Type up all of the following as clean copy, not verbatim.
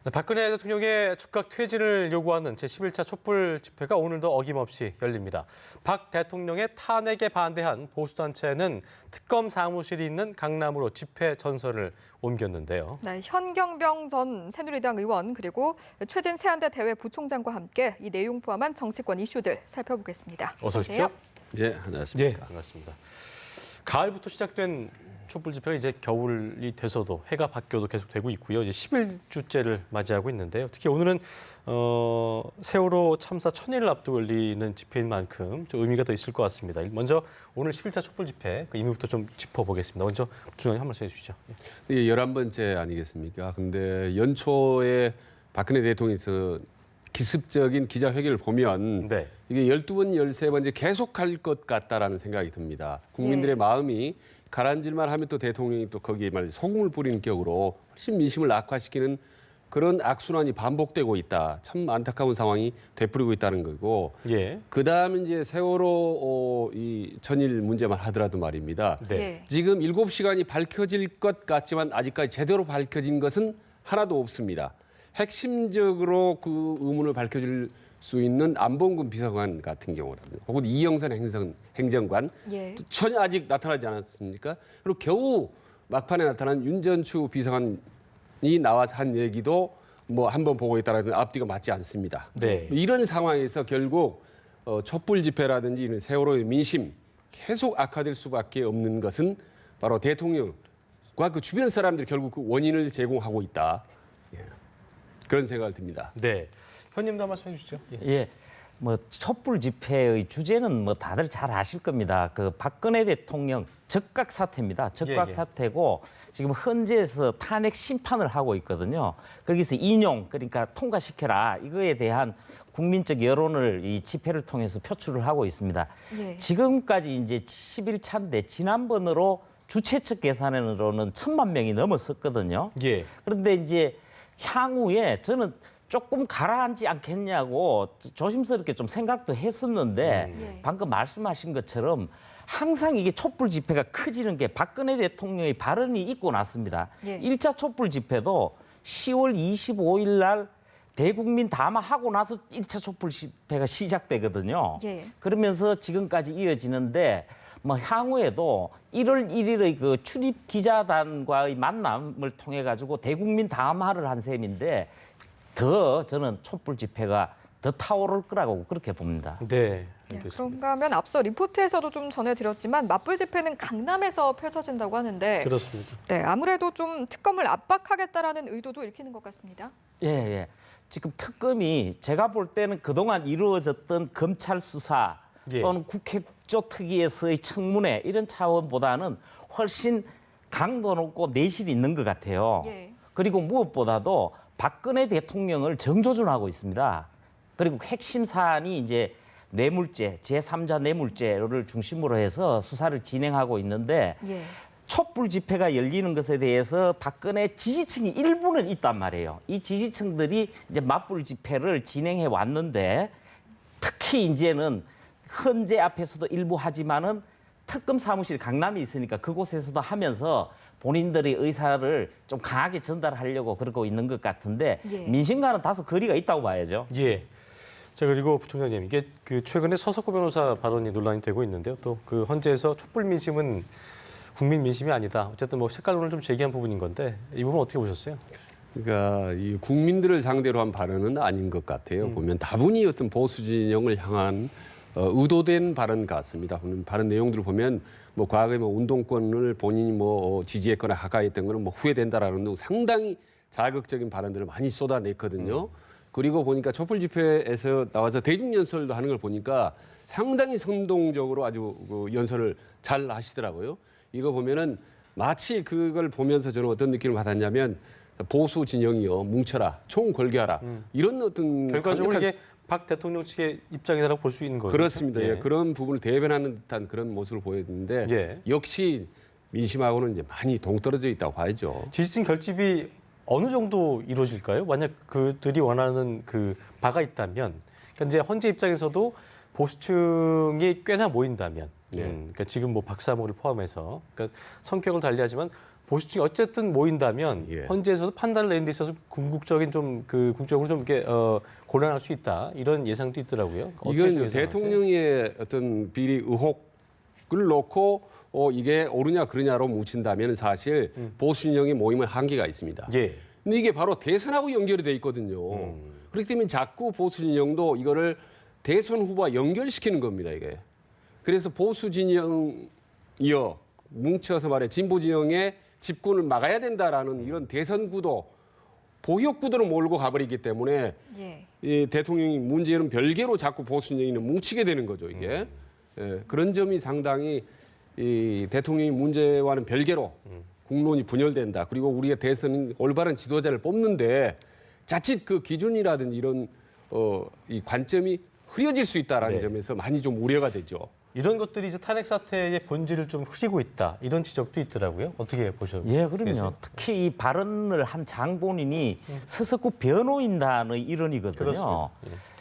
네, 박근혜 대통령의 즉각 퇴진을 요구하는 제11차 촛불 집회가 오늘도 어김없이 열립니다. 박 대통령의 탄핵에 반대한 보수단체는 특검 사무실이 있는 강남으로 집회 전선을 옮겼는데요. 네, 현경병 전 새누리당 의원 그리고 최진 세안대 대외 부총장과 함께 이 내용 포함한 정치권 이슈들 살펴보겠습니다. 어서 오십시오. 예, 안녕하십니까. 네, 반갑습니다. 가을부터 시작된 촛불 집회가 이제 겨울이 돼서도 해가 바뀌어도 계속되고 있고요. 이제 11주째를 맞이하고 있는데요. 특히 오늘은 세월호 참사 1000일을 앞두고 열리는 집회인 만큼 좀 의미가 더 있을 것 같습니다. 먼저 오늘 11차 촛불 집회 그 의미부터 좀 짚어보겠습니다. 먼저 부총장님 한 말씀 해주시죠. 이게 11번째 아니겠습니까? 근데 연초에 박근혜 대통령에서 기습적인 기자회견을 보면 네. 이게 12번, 13번째 계속할 것 같다라는 생각이 듭니다. 국민들의 마음이 가라앉을만 하면 또 대통령이 또 거기에 말이죠. 소금을 뿌리는 격으로 훨씬 민심을 악화시키는 그런 악순환이 반복되고 있다. 참 안타까운 상황이 되풀이고 있다는 거고. 예. 그다음에 이제 세월호 이 전일 문제만 하더라도 말입니다. 네. 지금 7시간이 밝혀질 것 같지만 아직까지 제대로 밝혀진 것은 하나도 없습니다. 핵심적으로 그 의문을 밝혀줄 수 있는 안봉근 비서관 같은 경우라든지 혹은 이영선 행정관 전혀 아직 나타나지 않았습니까? 그리고 겨우 막판에 나타난 윤전추 비서관이 나와서 한 얘기도 뭐 한번 보고 있다라는 앞뒤가 맞지 않습니다. 네. 이런 상황에서 결국 촛불 집회라든지 이런 세월호의 민심 계속 악화될 수밖에 없는 것은 바로 대통령과 그 주변 사람들이 결국 그 원인을 제공하고 있다. 예. 그런 생각을 듭니다. 네. 현님도 한 말씀 해주시죠. 예. 뭐 촛불 집회의 주제는 뭐 다들 잘 아실 겁니다. 그 박근혜 대통령 즉각 사퇴입니다. 즉각 사퇴고 지금 헌재에서 탄핵 심판을 하고 있거든요. 거기서 인용 그러니까 통과시켜라 이거에 대한 국민적 여론을 이 집회를 통해서 표출을 하고 있습니다. 지금까지 이제 11차인데 지난번으로 주최 측 계산으로는 1000만 명이 넘었었거든요. 예. 그런데 이제 향후에 저는 조금 가라앉지 않겠냐고 조심스럽게 좀 생각도 했었는데 방금 말씀하신 것처럼 항상 이게 촛불 집회가 커지는 게 박근혜 대통령의 발언이 있고 났습니다. 1차 촛불 집회도 10월 25일 날 대국민 담화하고 나서 1차 촛불 집회가 시작되거든요. 그러면서 지금까지 이어지는데 뭐 향후에도 1월 1일의 그 출입 기자단과의 만남을 통해 가지고 대국민 담화를 한 셈인데 더 저는 촛불 집회가 더 타오를 거라고 그렇게 봅니다. 네. 그런가 하면 앞서 리포트에서도 좀 전해드렸지만 맞불 집회는 강남에서 펼쳐진다고 하는데 그렇습니다. 네, 아무래도 좀 특검을 압박하겠다라는 의도도 읽히는 것 같습니다. 예. 지금 특검이 제가 볼 때는 그동안 이루어졌던 검찰 수사 또는 국회 국조특위에서의 청문회 이런 차원보다는 훨씬 강도 높고 내실이 있는 것 같아요. 그리고 무엇보다도 박근혜 대통령을 정조준하고 있습니다. 그리고 핵심 사안이 이제 뇌물죄, 제3자 뇌물죄를 중심으로 해서 수사를 진행하고 있는데 촛불 집회가 열리는 것에 대해서 박근혜 지지층이 일부는 있단 말이에요. 이 지지층들이 이제 맞불 집회를 진행해 왔는데 특히 이제는 헌재 앞에서도 일부 하지만은 특검 사무실 강남이 있으니까 그곳에서도 하면서 본인들의 의사를 좀 강하게 전달하려고 그러고 있는 것 같은데 민심과는 다소 거리가 있다고 봐야죠. 예. 자, 그리고 부총장님, 이게 그 최근에 서석구 변호사 발언이 논란이 되고 있는데요. 또 그 헌재에서 촛불 민심은 국민 민심이 아니다. 어쨌든 뭐 색깔론을 좀 제기한 부분인 건데 이 부분 어떻게 보셨어요? 그러니까 이 국민들을 상대로 한 발언은 아닌 것 같아요. 보면 다분히 어떤 보수 진영을 향한 의도된 발언 같습니다. 발언 내용들을 보면 뭐 과거에 뭐 운동권을 본인이 뭐 지지했거나 가까이했던 거는 뭐 후회된다라는 상당히 자극적인 발언들을 많이 쏟아냈거든요. 그리고 보니까 촛불 집회에서 나와서 대중연설도 하는 걸 보니까 상당히 선동적으로 아주 그 연설을 잘 하시더라고요. 이거 보면은 마치 그걸 보면서 저는 어떤 느낌을 받았냐면 보수 진영이요 뭉쳐라, 총 걸게하라 이런 어떤 결과적으로 이게 박 대통령 측의 입장이라고 볼 수 있는 거죠. 그렇습니다. 예. 그런 부분을 대변하는 듯한 그런 모습을 보였는데 역시 민심하고는 이제 많이 동떨어져 있다고 봐야죠. 지지층 결집이 어느 정도 이루어질까요? 만약 그들이 원하는 그 바가 있다면, 그러니까 이제 헌재 입장에서도 보수층이 꽤나 모인다면, 그러니까 지금 뭐 박사모를 포함해서, 그러니까 성격을 달리하지만 보수층이 어쨌든 모인다면 예. 헌재에서도 판단을 내는 데 있어서 궁극적인 좀 그 국적으로 좀 이렇게 곤란할 수 있다 이런 예상도 있더라고요. 어떻게 이건 예상하세요? 대통령의 어떤 비리 의혹을 놓고 이게 옳으냐 그르냐로 묻힌다면 사실 보수 진영의 모임은 한계가 있습니다. 예. 근데 이게 바로 대선하고 연결이 돼 있거든요. 그렇기 때문에 자꾸 보수 진영도 이거를 대선 후보와 연결시키는 겁니다, 이게. 그래서 보수 진영이여 뭉쳐서 말해 진보 진영의 집권을 막아야 된다라는 이런 대선 구도, 보역 구도로 몰고 가버리기 때문에 예. 이 대통령이 문제는 별개로 자꾸 보수 진영이는 뭉치게 되는 거죠, 이게. 예, 그런 점이 상당히 이 대통령이 문제와는 별개로 국론이 분열된다. 그리고 우리의 대선은 올바른 지도자를 뽑는데 자칫 그 기준이라든지 이런 이 관점이 흐려질 수 있다라는 네. 점에서 많이 좀 우려가 되죠. 이런 것들이 이제 탄핵 사태의 본질을 좀 흐리고 있다 이런 지적도 있더라고요. 어떻게 보셔요? 예, 그럼요. 특히 이 발언을 한 장본인이 서석구 변호인단의 일원이거든요. 그렇습니다.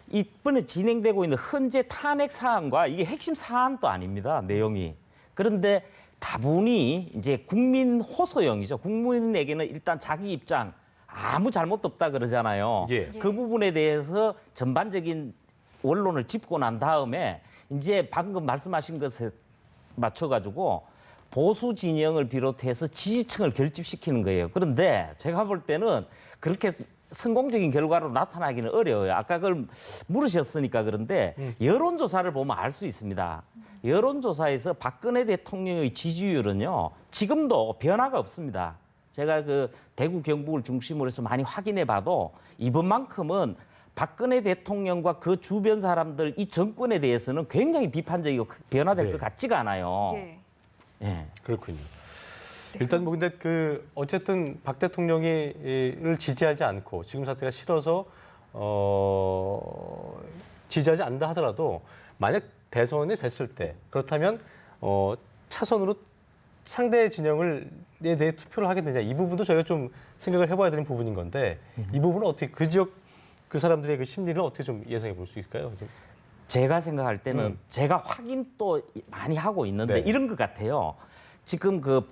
이번에 진행되고 있는 헌재 탄핵 사안과 이게 핵심 사안도 아닙니다. 내용이. 그런데 다분히 이제 국민 호소형이죠. 국민에게는 일단 자기 입장 아무 잘못 없다 그러잖아요. 예. 그 부분에 대해서 전반적인 원론을 짚고 난 다음에 이제 방금 말씀하신 것에 맞춰가지고 보수 진영을 비롯해서 지지층을 결집시키는 거예요. 그런데 제가 볼 때는 그렇게 성공적인 결과로 나타나기는 어려워요. 아까 그걸 물으셨으니까 그런데 여론조사를 보면 알 수 있습니다. 여론조사에서 박근혜 대통령의 지지율은요, 지금도 변화가 없습니다. 제가 그 대구 경북을 중심으로 해서 많이 확인해 봐도 이번만큼은 박근혜 대통령과 그 주변 사람들 이 정권에 대해서는 굉장히 비판적이고 변화될 네. 것 같지가 않아요. 예. 예. 그렇군요. 일단 뭐 근데 그 어쨌든 박 대통령이를 지지하지 않고 지금 사태가 싫어서 지지하지 않는다 하더라도 만약 대선이 됐을 때 그렇다면 차선으로 상대 진영에 대해 투표를 하게 되냐 이 부분도 저희가 좀 생각을 해봐야 되는 부분인 건데 이 부분은 어떻게 그 지역 그 사람들의 그 심리를 어떻게 좀 예상해 볼 수 있을까요? 제가 생각할 때는 제가 확인 또 많이 하고 있는데 네. 이런 것 같아요. 지금 그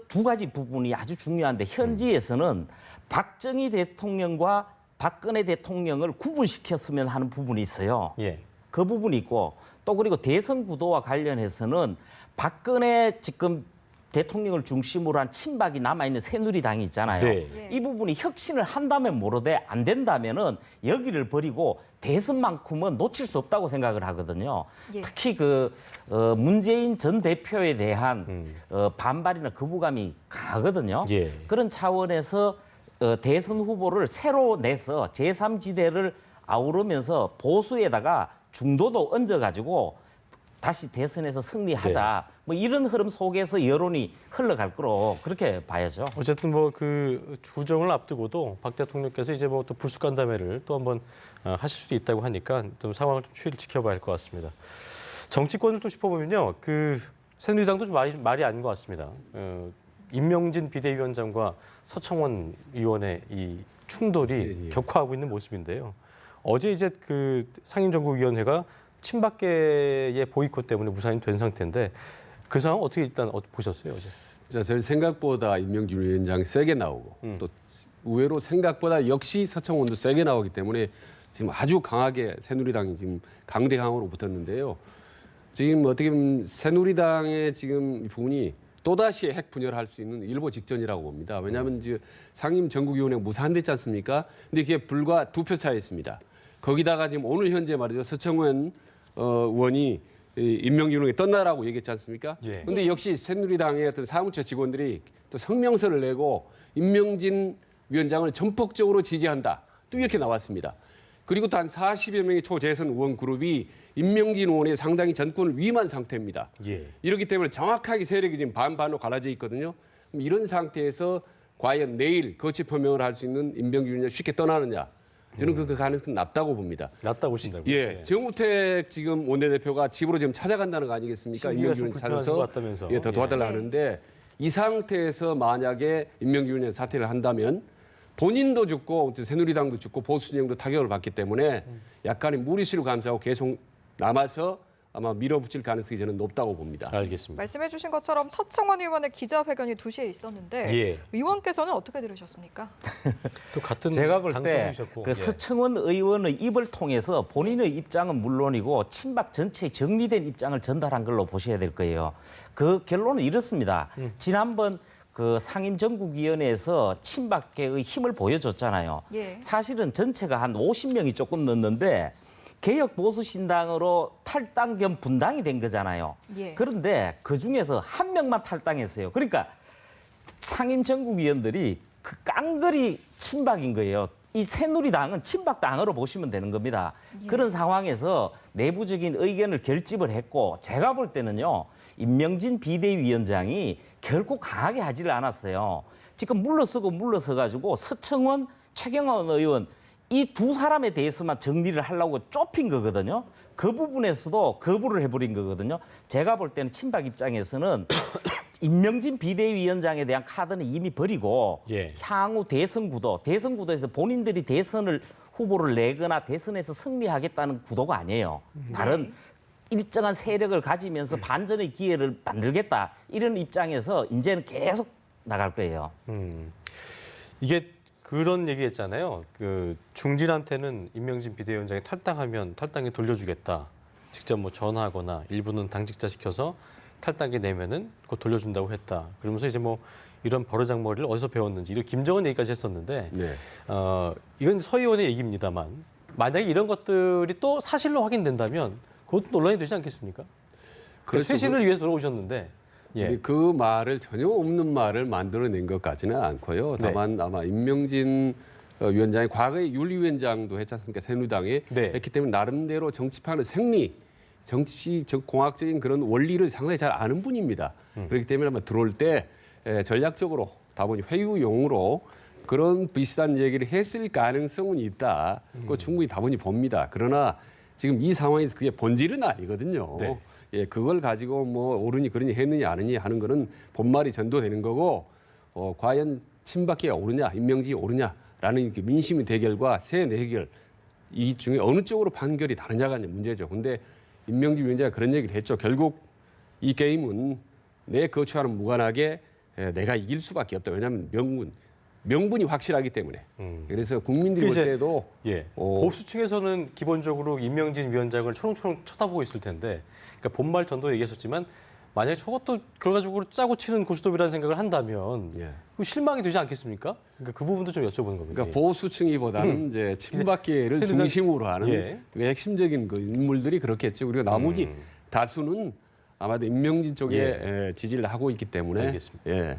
두 가지 부분이 아주 중요한데 현지에서는 박정희 대통령과 박근혜 대통령을 구분시켰으면 하는 부분이 있어요. 예. 그 부분이 있고 또 그리고 대선 구도와 관련해서는 박근혜 지금 대통령을 중심으로 한 친박이 남아있는 새누리당이 있잖아요. 네. 예. 이 부분이 혁신을 한다면 모르되 안 된다면은 여기를 버리고 대선만큼은 놓칠 수 없다고 생각을 하거든요. 예. 특히 그 문재인 전 대표에 대한 반발이나 거부감이 강하거든요. 예. 그런 차원에서 대선 후보를 새로 내서 제3지대를 아우르면서 보수에다가 중도도 얹어가지고 다시 대선에서 승리하자. 뭐 이런 흐름 속에서 여론이 흘러갈 거로 그렇게 봐야죠. 어쨌든 뭐 그 구정을 앞두고도 박 대통령께서 이제 뭐 또 불쑥간담회를 또 한번 하실 수도 있다고 하니까 좀 상황을 좀 추이를 지켜봐야 할 것 같습니다. 정치권을 좀 짚어보면요, 그 새누리당도 좀 말이 아닌 것 같습니다. 임명진 비대위원장과 서청원 의원의 이 충돌이 격화하고 있는 모습인데요. 어제 이제 그 상임정국위원회가 친박계의 보이콧 때문에 무산이 된 상태인데 그 상황 어떻게 일단 보셨어요 어제? 자, 저는 생각보다 임명진 위원장이 세게 나오고 또 의외로 생각보다 역시 서청원도 세게 나오기 때문에 지금 아주 강하게 새누리당이 지금 강대강으로 붙었는데요. 지금 어떻게 보면 새누리당의 지금 부분이 또다시 핵 분열할 수 있는 일보 직전이라고 봅니다. 왜냐하면 이제 상임정국위원회 무산됐지 않습니까? 근데 그게 불과 2표 차이였습니다. 거기다가 지금 오늘 현재 말이죠. 서청원 의원이 임명진에게 떴나라고 얘기했지 않습니까? 예. 근데 역시 새누리당의 어떤 사무처 직원들이 또 성명서를 내고 임명진 위원장을 전폭적으로 지지한다. 또 이렇게 나왔습니다. 그리고 또 한 40여 명의 초재선 의원 그룹이 임명진 의원의 상당히 전권을 위임한 상태입니다. 예. 이렇기 때문에 정확하게 세력이 지금 반반으로 갈라져 있거든요. 그럼 이런 상태에서 과연 내일 거취 표명을 할 수 있는 임명진 위원장이 쉽게 떠나느냐. 저는 그 가능성이 낮다고 봅니다. 낮다고 보신다고요? 예, 정우택 지금 원내대표가 집으로 지금 찾아간다는 거 아니겠습니까? 심기가 임명준 좀 찾아서 불편하신 것 같다면서. 더 도와달라 예. 하는데 이 상태에서 만약에 임명준 사퇴를 한다면 본인도 죽고 새누리당도 죽고 보수 진영도 타격을 받기 때문에 약간의 무리수를 감수하고 계속 남아서 아마 밀어붙일 가능성이 저는 높다고 봅니다. 알겠습니다. 말씀해주신 것처럼 서청원 의원의 기자회견이 2시에 있었는데 예. 의원께서는 어떻게 들으셨습니까? 또 같은 제가 볼 때 방송이셨고. 그 예. 서청원 의원의 입을 통해서 본인의 입장은 물론이고 친박 전체의 정리된 입장을 전달한 걸로 보셔야 될 거예요. 그 결론은 이렇습니다. 지난번 그 상임정국위원회에서 친박계의 힘을 보여줬잖아요. 예. 사실은 전체가 한 50명이 조금 넘는데 개혁보수신당으로 탈당 겸 분당이 된 거잖아요. 예. 그런데 그중에서 한 명만 탈당했어요. 그러니까 상임정국위원들이 그 깡그리 친박인 거예요. 이 새누리당은 친박당으로 보시면 되는 겁니다. 예. 그런 상황에서 내부적인 의견을 결집을 했고 제가 볼 때는요. 임명진 비대위원장이 결코 강하게 하지를 않았어요. 지금 물러서가지고 서청원, 최경환 의원 이 두 사람에 대해서만 정리를 하려고 좁힌 거거든요. 그 부분에서도 거부를 해버린 거거든요. 제가 볼 때는 친박 입장에서는 임명진 비대위원장에 대한 카드는 이미 버리고 예. 향후 대선구도에서 본인들이 대선을 후보를 내거나 대선에서 승리하겠다는 구도가 아니에요. 다른 일정한 세력을 가지면서 반전의 기회를 만들겠다. 이런 입장에서 이제는 계속 나갈 거예요. 이게 그런 얘기했잖아요. 그 중진한테는 임명진 비대위원장이 탈당하면 탈당에 돌려주겠다. 직접 뭐 전화하거나 일부는 당직자 시켜서 탈당에 내면은 곧 돌려준다고 했다. 그러면서 이제 뭐 이런 버르장머리를 어디서 배웠는지 이런 김정은 얘기까지 했었는데 네. 이건 서 의원의 얘기입니다만 만약에 이런 것들이 또 사실로 확인된다면 그것도 논란이 되지 않겠습니까? 그렇죠. 쇄신을 위해서 들어오셨는데 근데 그 말을 전혀 없는 말을 만들어낸 것 같지는 않고요. 다만 아마 임명진 위원장이 과거에 윤리위원장도 했지 않습니까? 새누리당에 했기 때문에 나름대로 정치판의 생리, 공학적인 그런 원리를 상당히 잘 아는 분입니다. 그렇기 때문에 아마 들어올 때 전략적으로 다분히 회유용으로 그런 비슷한 얘기를 했을 가능성은 있다. 그거 충분히 다분히 봅니다. 그러나 지금 이 상황에서 그게 본질은 아니거든요. 네. 예, 그걸 가지고 뭐 옳으니 그러니 했느냐 아느냐 하는 거는 본말이 전도되는 거고 과연 친박계가 옳으냐 임명진이 옳으냐라는 민심의 대결과 새 대결 이 중에 어느 쪽으로 판결이 다르냐가 이제 문제죠. 근데 임명진 위원장이 그런 얘기를 했죠. 결국 이 게임은 내 거취와는 무관하게 내가 이길 수밖에 없다. 왜냐하면 명분이 확실하기 때문에. 그래서 국민들이 볼 때도 보수층에서는 기본적으로 임명진 위원장을 초롱초롱 쳐다보고 있을 텐데 그러니까 본말 전도 얘기했었지만 만약에 저것도 결과적으로 짜고 치는 고스톱이라는 생각을 한다면 그 실망이 되지 않겠습니까? 그러니까 그 부분도 좀 여쭤보는 겁니다. 그러니까 보수층이보다는 이제 친박계를 중심으로 하는 그 핵심적인 그 인물들이 그렇겠죠. 그리고 나머지 다수는 아마도 임명진 쪽에 지지를 하고 있기 때문에. 알겠습니다. 네.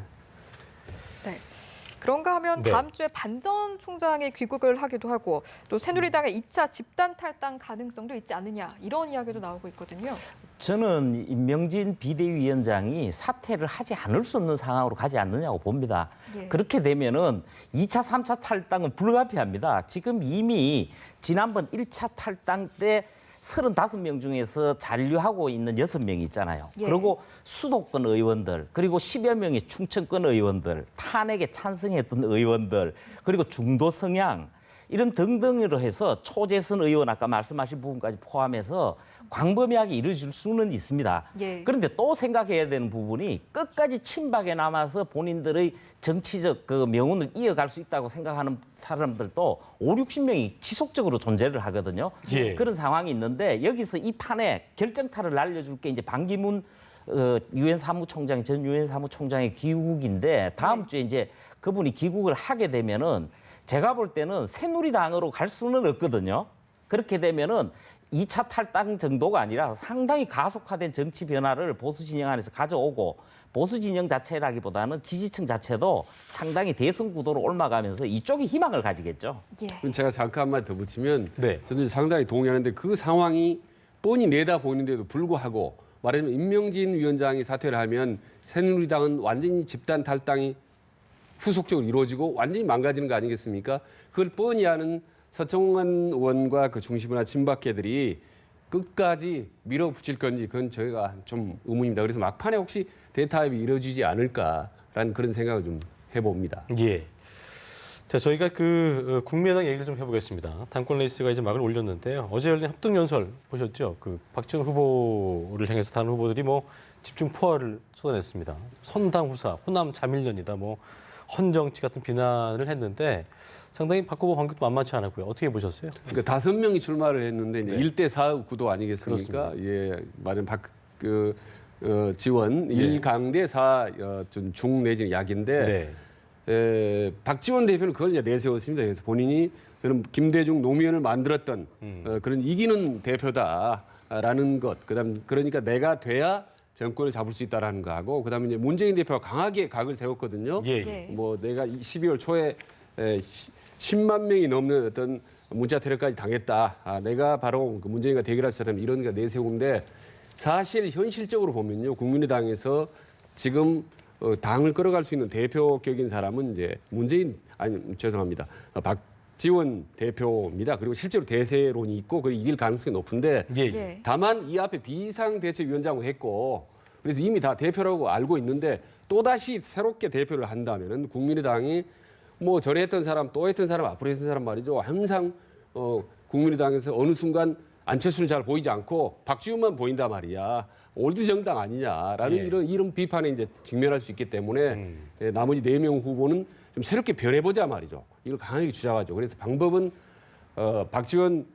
그런가 하면 다음 주에 반전 총장이 귀국을 하기도 하고 또 새누리당의 2차 집단 탈당 가능성도 있지 않느냐 이런 이야기도 나오고 있거든요. 저는 임명진 비대위원장이 사퇴를 하지 않을 수 없는 상황으로 가지 않느냐고 봅니다. 그렇게 되면은 2차, 3차 탈당은 불가피합니다. 지금 이미 지난번 1차 탈당 때 35명 중에서 잔류하고 있는 6명이 있잖아요. 그리고 수도권 의원들, 그리고 10여 명의 충청권 의원들, 탄핵에 찬성했던 의원들, 그리고 중도 성향, 이런 등등으로 해서 초재선 의원 아까 말씀하신 부분까지 포함해서 광범위하게 이루어질 수는 있습니다. 그런데 또 생각해야 되는 부분이 끝까지 친박에 남아서 본인들의 정치적 그 명운을 이어갈 수 있다고 생각하는 사람들도 5, 60명이 지속적으로 존재를 하거든요. 그런 상황이 있는데 여기서 이 판에 결정타를 날려줄 게 이제 반기문 유엔 사무총장, 전 유엔 사무총장의 귀국인데 다음 주에 이제 그분이 귀국을 하게 되면은 제가 볼 때는 새누리당으로 갈 수는 없거든요. 그렇게 되면은 2차 탈당 정도가 아니라 상당히 가속화된 정치 변화를 보수 진영 안에서 가져오고 보수 진영 자체라기보다는 지지층 자체도 상당히 대선 구도로 옮아가면서 이쪽이 희망을 가지겠죠. 제가 잠깐 한마디 더 붙이면 저는 상당히 동의하는데 그 상황이 뻔히 내다 보이는데도 불구하고 말하자면 임명진 위원장이 사퇴를 하면 새누리당은 완전히 집단 탈당이 후속적으로 이루어지고 완전히 망가지는 거 아니겠습니까? 그걸 뻔히 아는 서청원 의원과 그 중심이나 친박계들이 끝까지 밀어붙일 건지 그건 저희가 좀 의문입니다. 그래서 막판에 혹시 대타협이 이루어지지 않을까라는 그런 생각을 좀 해봅니다. 자, 저희가 국민의당 얘기를 좀 해보겠습니다. 당권 레이스가 이제 막을 올렸는데요. 어제 열린 합동연설 보셨죠? 박지원 후보를 향해서 다른 후보들이 집중 포화를 쏟아냈습니다. 선당 후사, 호남 자밀련이다, 헌정치 같은 비난을 했는데 상당히 박 후보 반격도 만만치 않았고요. 어떻게 보셨어요? 그러니까 5명이 출마를 했는데 이제 네. 1대4 구도 아니겠습니까? 예, 말은 지원 1강 대4 중 내지는 약인데 박지원 대표는 그걸 이제 내세웠습니다. 그래서 본인이 저는 김대중 노무현을 만들었던 그런 이기는 대표다라는 것. 그러니까 내가 돼야 정권을 잡을 수 있다라는 거 하고 그다음에 이제 문재인 대표가 강하게 각을 세웠거든요. 예. 내가 12월 초에 10만 명이 넘는 어떤 문자 테러까지 당했다. 내가 바로 그 문재인과 대결할 사람 이런 거 내세우는데 사실 현실적으로 보면요. 국민의당에서 지금 당을 끌어갈 수 있는 대표격인 사람은 이제 박지원 대표입니다. 그리고 실제로 대세론이 있고 그리고 이길 가능성이 높은데 예. 다만 이 앞에 비상대책위원장을 했고 그래서 이미 다 대표라고 알고 있는데 또다시 새롭게 대표를 한다면은 국민의당이 전에 했던 사람 또 했던 사람 앞으로 했던 사람 말이죠. 항상 국민의당에서 어느 순간 안철수는 잘 보이지 않고 박지원만 보인단 말이야. 올드 정당 아니냐라는 이런 비판에 이제 직면할 수 있기 때문에 나머지 4명 후보는 좀 새롭게 변해보자 말이죠. 이걸 강하게 주장하죠. 그래서 방법은 박지원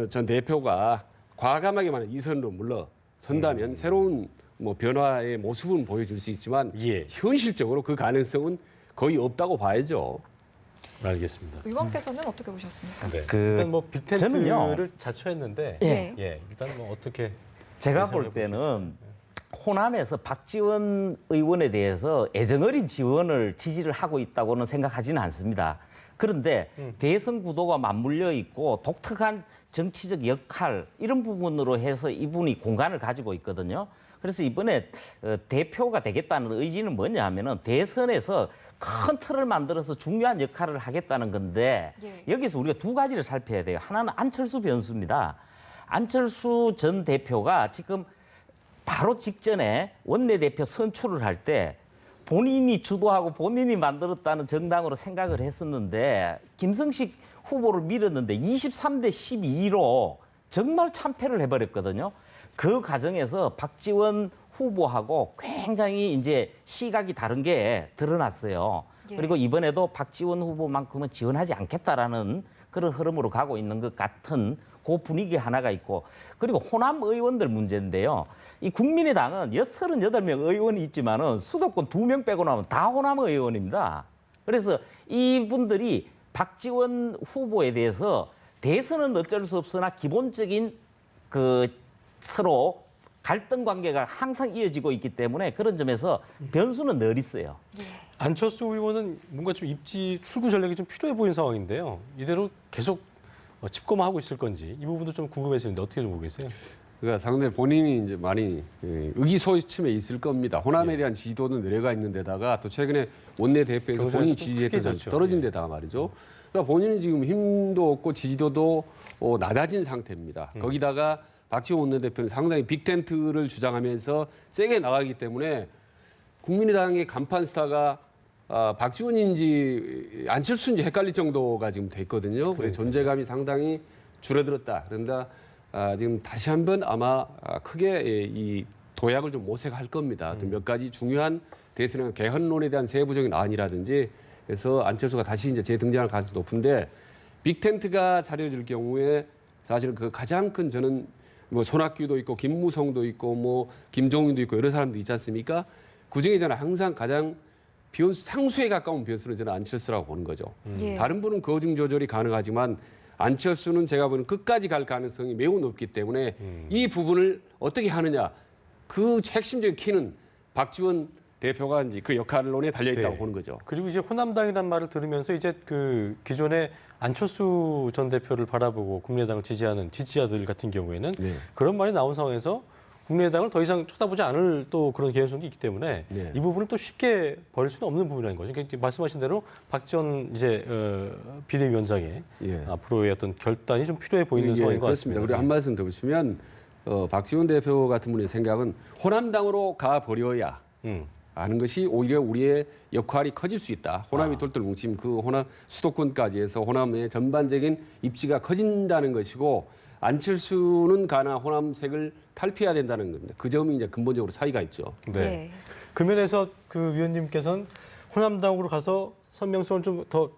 전 대표가 과감하게 만약 이선으로 물러선다면 새로운 변화의 모습은 보여줄 수 있지만 현실적으로 그 가능성은 거의 없다고 봐야죠. 알겠습니다. 의원께서는 어떻게 보셨습니까? 네. 일단 빅텐트를 자처했는데 일단 어떻게 제가 볼 때는 호남에서 박지원 의원에 대해서 애정어린 지지를 하고 있다고는 생각하지는 않습니다. 그런데 대선 구도가 맞물려 있고 독특한 정치적 역할 이런 부분으로 해서 이분이 공간을 가지고 있거든요. 그래서 이번에 대표가 되겠다는 의지는 뭐냐 하면은 대선에서 큰 틀을 만들어서 중요한 역할을 하겠다는 건데 여기서 우리가 두 가지를 살펴야 돼요. 하나는 안철수 변수입니다. 안철수 전 대표가 지금 바로 직전에 원내대표 선출을 할 때 본인이 주도하고 본인이 만들었다는 정당으로 생각을 했었는데 김성식 후보를 밀었는데 23대 12로 정말 참패를 해버렸거든요. 그 과정에서 박지원 후보하고 굉장히 이제 시각이 다른 게 드러났어요. 그리고 이번에도 박지원 후보만큼은 지원하지 않겠다라는 그런 흐름으로 가고 있는 것 같은 그 분위기 하나가 있고 그리고 호남 의원들 문제인데요. 이 국민의당은 38명 의원이 있지만은 수도권 2명 빼고 나면 다 호남 의원입니다. 그래서 이분들이 박지원 후보에 대해서 대선은 어쩔 수 없으나 기본적인 서로 갈등 관계가 항상 이어지고 있기 때문에 그런 점에서 변수는 늘 있어요. 안철수 의원은 뭔가 좀 출구 전략이 좀 필요해 보이는 상황인데요. 이대로 계속 집권하고 있을 건지 이 부분도 좀 궁금해지는데 어떻게 좀 보고 계세요? 그러니까 상당히 본인이 이제 많이 의기소침해 있을 겁니다. 호남에 대한 지지도는 내려가 있는 데다가 또 최근에 원내대표에서 본인이 지지했던 사람이 떨어진 데다가 말이죠. 그러니까 본인은 지금 힘도 없고 지지도도 낮아진 상태입니다. 거기다가 박지원 원내대표는 상당히 빅텐트를 주장하면서 세게 나가기 때문에 국민의당의 간판 스타가 박지원인지 안철수인지 헷갈릴 정도가 지금 됐거든요. 그래서 존재감이 상당히 줄어들었다. 그런데 지금 다시 한번 아마 크게 이 도약을 좀 모색할 겁니다. 몇 가지 중요한 대선의 개헌론에 대한 세부적인 안이라든지 그래서 안철수가 다시 이제 재등장할 가능성이 높은데 빅텐트가 차려질 경우에 사실 그 가장 큰 저는 손학규도 있고 김무성도 있고 김종인도 있고 여러 사람도 있지 않습니까? 그중에 저는 항상 가장 상수에 가까운 변수는 저는 안철수라고 보는 거죠. 다른 분은 거중 조절이 가능하지만 안철수는 제가 보는 끝까지 갈 가능성이 매우 높기 때문에 이 부분을 어떻게 하느냐 그 핵심적인 키는 박지원 대표가 이제 그 역할론에 달려 있다고 보는 거죠. 그리고 이제 호남당이라는 말을 들으면서 이제 기존에 안철수 전 대표를 바라보고 국민의당을 지지하는 지지자들 같은 경우에는 그런 말이 나온 상황에서 국민의당을 더 이상 쳐다보지 않을 또 그런 개연성이 있기 때문에 이 부분을 또 쉽게 버릴 수는 없는 부분이라는 거죠. 그러니까 말씀하신 대로 박지원 비대위원장의 앞으로의 어떤 결단이 좀 필요해 보이는 상황인 것 같습니다. 그리고 한 말씀 더 보시면 박지원 대표 같은 분의 생각은 호남당으로 가버려야 하는 것이 오히려 우리의 역할이 커질 수 있다. 호남이 아. 똘똘 뭉치면 그 호남 수도권까지 해서 호남의 전반적인 입지가 커진다는 것이고 안철수는 가나 호남색을 탈피해야 된다는 겁니다. 그 점이 이제 근본적으로 차이가 있죠. 네. 예. 그 면에서 그 위원님께서는 호남당으로 가서 선명성을 좀 더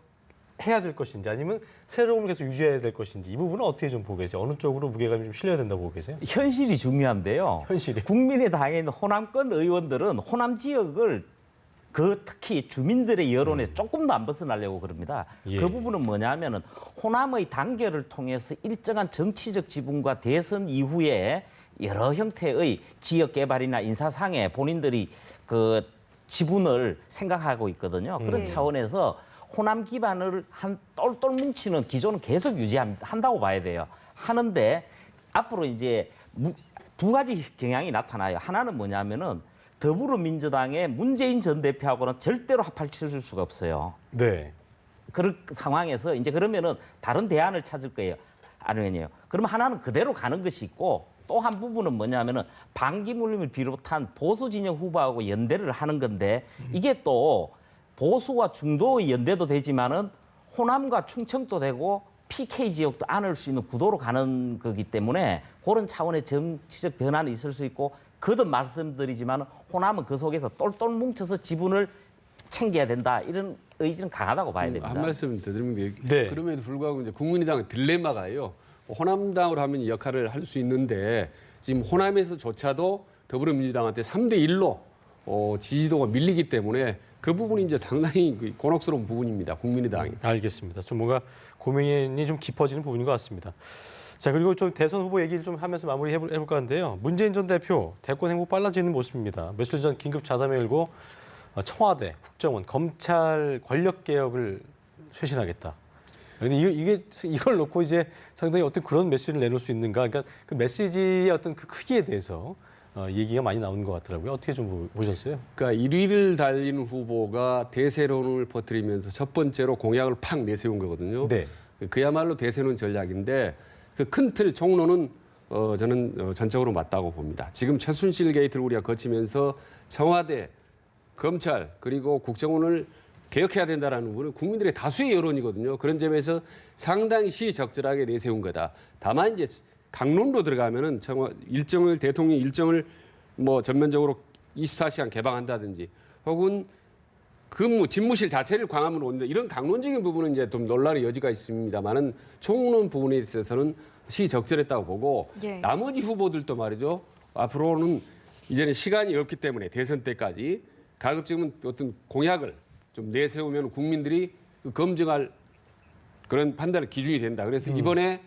해야 될 것인지 아니면 새로움을 계속 유지해야 될 것인지 이 부분은 어떻게 좀 보고 계세요? 어느 쪽으로 무게감이 좀 실려야 된다고 보고 계세요? 현실이 중요한데요. 현실이. 국민의당에 있는 호남권 의원들은 호남 지역을 그 특히 주민들의 여론에 조금 더 안 벗어나려고 그럽니다. 예. 그 부분은 뭐냐면은 호남의 단결을 통해서 일정한 정치적 지분과 대선 이후에 여러 형태의 지역 개발이나 인사상에 본인들이 그 지분을 생각하고 있거든요. 그런 차원에서 호남 기반을 한 똘똘 뭉치는 기조는 계속 유지한다고 봐야 돼요. 하는데 앞으로 이제 두 가지 경향이 나타나요. 하나는 뭐냐면은 더불어민주당의 문재인 전 대표하고는 절대로 합할 수가 없어요. 네. 그런 상황에서 이제 그러면은 다른 대안을 찾을 거예요. 아니면요. 그러면 하나는 그대로 가는 것이 있고 또 한 부분은 뭐냐면은 반기문을 비롯한 보수 진영 후보하고 연대를 하는 건데 이게 또 보수와 중도의 연대도 되지만은 호남과 충청도 되고 PK 지역도 안을 수 있는 구도로 가는 거기 때문에 그런 차원의 정치적 변화는 있을 수 있고 거듭 말씀드리지만 호남은 그 속에서 똘똘 뭉쳐서 지분을 챙겨야 된다 이런 의지는 강하다고 봐야 됩니다. 한 말씀 더 드리면 네. 그럼에도 불구하고 이제 국민의당의 딜레마가요. 호남당으로 하면 이 역할을 할 수 있는데 지금 호남에서조차도 더불어민주당한테 3대 1로 지지도가 밀리기 때문에 그 부분이 이제 상당히 곤혹스러운 부분입니다. 국민의당이. 알겠습니다. 좀 뭔가 고민이 좀 깊어지는 부분인 것 같습니다. 자, 그리고 좀 대선 후보 얘기를 좀 하면서 마무리해볼까 하는데요. 문재인 전 대표 대권 행보 빨라지는 모습입니다. 며칠 전 긴급 자담회 열고 청와대, 국정원, 검찰 권력 개혁을 쇄신하겠다. 근데 이걸 놓고 이제 상당히 어떤 그런 메시지를 내놓을 수 있는가? 그러니까 그 메시지의 어떤 그 크기에 대해서 얘기가 많이 나오는 것 같더라고요. 어떻게 좀 보셨어요? 그러니까 1위를 달리는 후보가 대세론을 퍼뜨리면서 첫 번째로 공약을 팍 내세운 거거든요. 네. 그야말로 대세론 전략인데 그 큰 틀 총론은 저는 전적으로 맞다고 봅니다. 지금 최순실 게이트를 우리가 거치면서 청와대, 검찰 그리고 국정원을 개혁해야 된다라는 부분은 국민들의 다수의 여론이거든요. 그런 점에서 상당히 시적절하게 내세운 거다. 다만 이제 강론으로 들어가면은 대통령 일정을 뭐 전면적으로 24시간 개방한다든지 혹은 집무실 자체를 광화문으로 온다 이런 강론적인 부분은 이제 좀 논란의 여지가 있습니다만은 총론 부분에 있어서는 시적절했다고 보고 예. 나머지 후보들도 말이죠. 앞으로는 이제는 시간이 없기 때문에 대선 때까지 가급적이면 어떤 공약을 좀 내세우면 국민들이 검증할 그런 판단의 기준이 된다. 그래서 이번에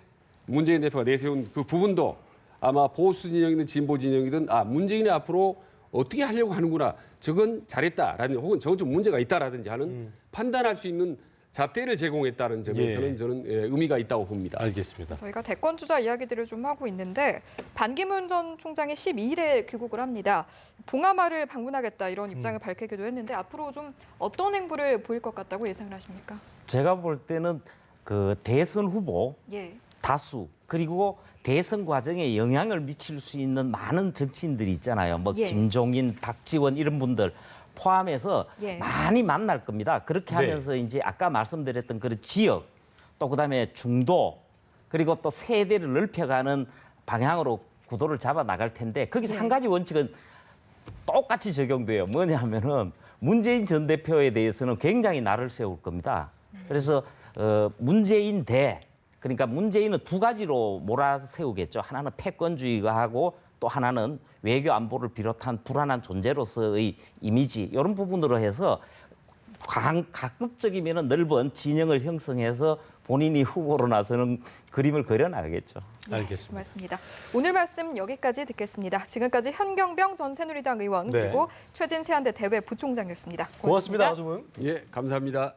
문재인 대표가 내세운 그 부분도 아마 보수 진영이든 진보 진영이든 문재인이 앞으로 어떻게 하려고 하는구나. 저건 잘했다라든지 혹은 저건 좀 문제가 있다라든지 하는 판단할 수 있는 잣대를 제공했다는 점에서는 저는 의미가 있다고 봅니다. 알겠습니다. 저희가 대권 주자 이야기들을 좀 하고 있는데 반기문 전 총장이 12일에 귀국을 합니다. 봉하마를 방문하겠다 이런 입장을 밝히기도 했는데 앞으로 좀 어떤 행보를 보일 것 같다고 예상을 하십니까? 제가 볼 때는 그 대선 후보 예. 다수 그리고 대선 과정에 영향을 미칠 수 있는 많은 정치인들이 있잖아요. 뭐 예. 김종인, 박지원 이런 분들 포함해서 예. 많이 만날 겁니다. 그렇게 네. 하면서 이제 아까 말씀드렸던 그런 지역 또 그다음에 중도 그리고 또 세대를 넓혀가는 방향으로 구도를 잡아 나갈 텐데 거기서 예. 한 가지 원칙은 똑같이 적용돼요. 뭐냐면은 문재인 전 대표에 대해서는 굉장히 날을 세울 겁니다. 그래서 문재인 그러니까 문재인은 두 가지로 몰아세우겠죠. 하나는 패권주의가 하고 또 하나는 외교 안보를 비롯한 불안한 존재로서의 이미지 이런 부분으로 해서 가급적이면 넓은 진영을 형성해서 본인이 후보로 나서는 그림을 그려나가겠죠. 알겠습니다. 고맙습니다. 오늘 말씀 여기까지 듣겠습니다. 지금까지 현경병 전 새누리당 의원 네. 그리고 최진 세한대 대외 부총장이었습니다. 고맙습니다, 두 분. 예, 감사합니다.